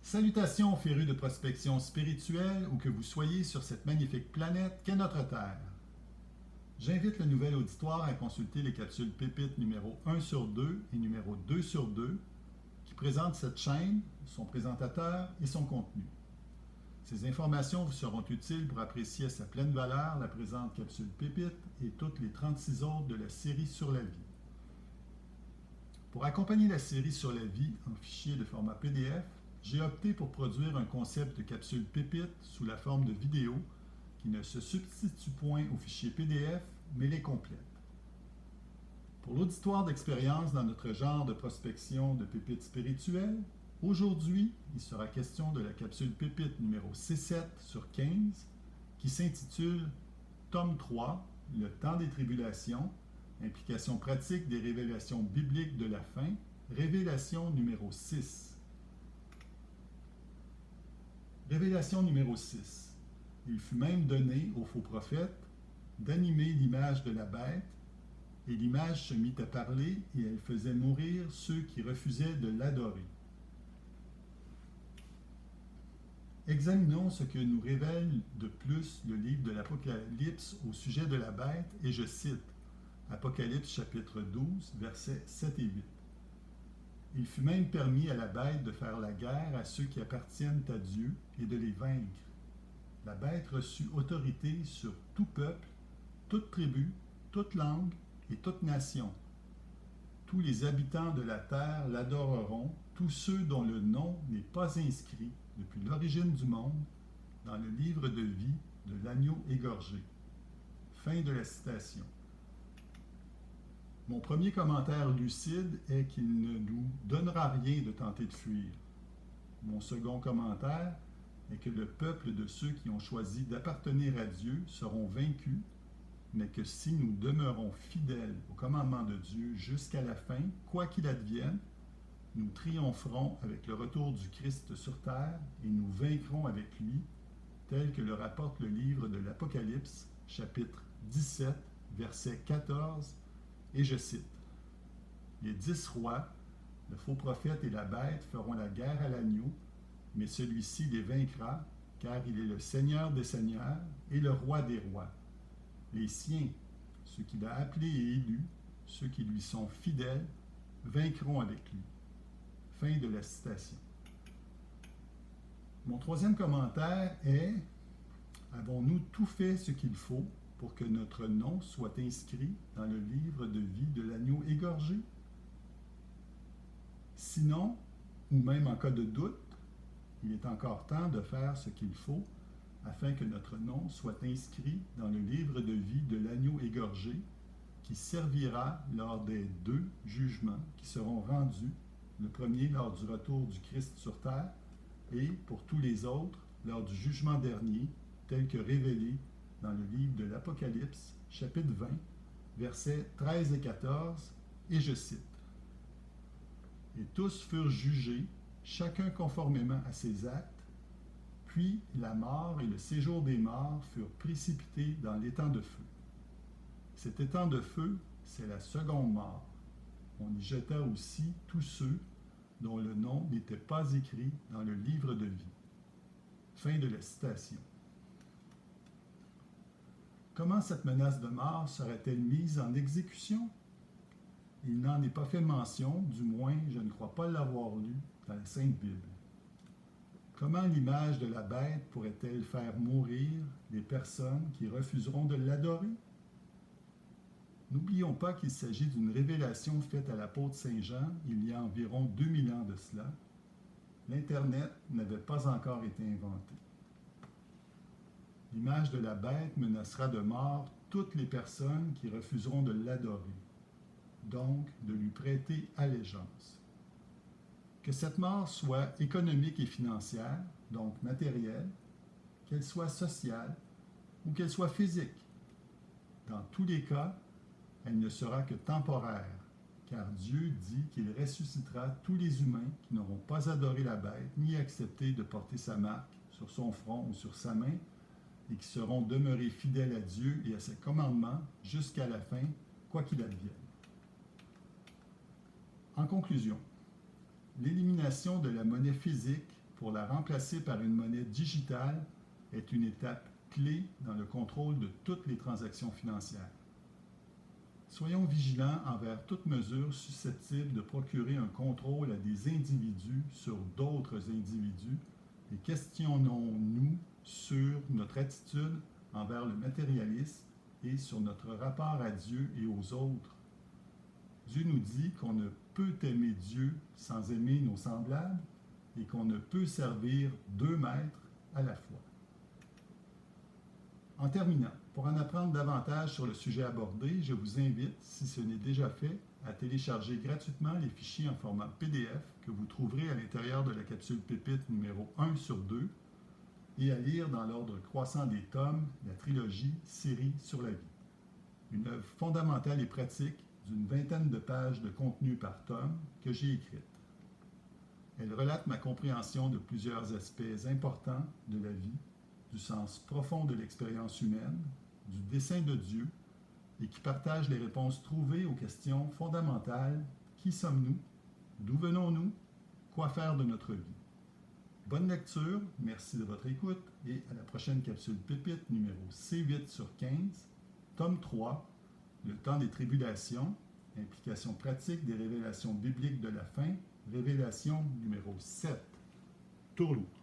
Salutations férus de prospection spirituelle où que vous soyez sur cette magnifique planète qu'est notre Terre. J'invite le nouvel auditoire à consulter les capsules pépites numéro 1 sur 2 et numéro 2 sur 2 qui présentent cette chaîne, son présentateur et son contenu. Ces informations vous seront utiles pour apprécier à sa pleine valeur la présente capsule pépite et toutes les 36 autres de la série sur la vie. Pour accompagner la série sur la vie en fichier de format PDF, j'ai opté pour produire un concept de capsule pépite sous la forme de vidéo qui ne se substitue point au fichier PDF, mais les complète. Pour l'auditoire d'expérience dans notre genre de prospection de pépites spirituelles, aujourd'hui, il sera question de la capsule pépite numéro C7 sur 15 qui s'intitule Tome 3, le temps des tribulations, implication pratique des révélations bibliques de la fin, révélation numéro 6. Révélation numéro 6. Il fut même donné au faux prophète d'animer l'image de la bête, et l'image se mit à parler, et elle faisait mourir ceux qui refusaient de l'adorer. Examinons ce que nous révèle de plus le livre de l'Apocalypse au sujet de la bête, et je cite Apocalypse chapitre 12, versets 7 et 8. Il fut même permis à la bête de faire la guerre à ceux qui appartiennent à Dieu et de les vaincre. La bête reçut autorité sur tout peuple, toute tribu, toute langue et toute nation. Tous les habitants de la terre l'adoreront, tous ceux dont le nom n'est pas inscrit depuis l'origine du monde dans le livre de vie de l'agneau égorgé. Fin de la citation. Mon premier commentaire lucide est qu'il ne nous donnera rien de tenter de fuir. Mon second commentaire est que le peuple de ceux qui ont choisi d'appartenir à Dieu seront vaincus, mais que si nous demeurons fidèles au commandement de Dieu jusqu'à la fin, quoi qu'il advienne, nous triompherons avec le retour du Christ sur terre et nous vaincrons avec lui, tel que le rapporte le livre de l'Apocalypse, chapitre 17, verset 14, et je cite, « Les 10 rois, le faux prophète et la bête feront la guerre à l'agneau, mais celui-ci les vaincra, car il est le Seigneur des seigneurs et le roi des rois. Les siens, ceux qu'il a appelés et élus, ceux qui lui sont fidèles, vaincront avec lui. » Fin de la citation. Mon troisième commentaire est « Avons-nous tout fait ce qu'il faut pour que notre nom soit inscrit dans le livre de vie de l'agneau égorgé? Sinon, ou même en cas de doute, il est encore temps de faire ce qu'il faut afin que notre nom soit inscrit dans le livre de vie de l'agneau égorgé qui servira lors des 2 jugements qui seront rendus, le premier lors du retour du Christ sur terre et pour tous les autres lors du jugement dernier tel que révélé dans le livre de l'Apocalypse, chapitre 20, versets 13 et 14, et je cite « Et tous furent jugés, chacun conformément à ses actes, puis la mort et le séjour des morts furent précipités dans l'étang de feu. Cet étang de feu, c'est la seconde mort. On y jeta aussi tous ceux dont le nom n'était pas écrit dans le livre de vie. » Fin de la citation. Comment cette menace de mort serait-elle mise en exécution? Il n'en est pas fait mention, du moins je ne crois pas l'avoir lu dans la Sainte Bible. Comment l'image de la bête pourrait-elle faire mourir les personnes qui refuseront de l'adorer? N'oublions pas qu'il s'agit d'une révélation faite à l'apôtre Saint Jean il y a environ 2000 ans de cela. L'Internet n'avait pas encore été inventé. L'image de la bête menacera de mort toutes les personnes qui refuseront de l'adorer, donc de lui prêter allégeance. Que cette mort soit économique et financière, donc matérielle, qu'elle soit sociale ou qu'elle soit physique. Dans tous les cas, elle ne sera que temporaire, car Dieu dit qu'il ressuscitera tous les humains qui n'auront pas adoré la bête ni accepté de porter sa marque sur son front ou sur sa main, et qui seront demeurés fidèles à Dieu et à ses commandements jusqu'à la fin, quoi qu'il advienne. En conclusion, l'élimination de la monnaie physique pour la remplacer par une monnaie digitale est une étape clé dans le contrôle de toutes les transactions financières. Soyons vigilants envers toute mesure susceptible de procurer un contrôle à des individus sur d'autres individus et questionnons-nous sur notre attitude envers le matérialisme et sur notre rapport à Dieu et aux autres. Dieu nous dit qu'on ne peut aimer Dieu sans aimer nos semblables et qu'on ne peut servir deux maîtres à la fois. En terminant, pour en apprendre davantage sur le sujet abordé, je vous invite, si ce n'est déjà fait, à télécharger gratuitement les fichiers en format PDF que vous trouverez à l'intérieur de la capsule Pépite numéro 1 sur 2 et à lire dans l'ordre croissant des tomes la trilogie Série sur la vie. Une œuvre fondamentale et pratique d'une vingtaine de pages de contenu par tome que j'ai écrite. Elle relate ma compréhension de plusieurs aspects importants de la vie, du sens profond de l'expérience humaine, du dessein de Dieu, et qui partage les réponses trouvées aux questions fondamentales: qui sommes-nous? D'où venons-nous? Quoi faire de notre vie? Bonne lecture, merci de votre écoute, et à la prochaine capsule Pépite numéro C8 sur 15, tome 3, le temps des tribulations, implication pratique des révélations bibliques de la fin, révélation numéro 7, Tourloupe.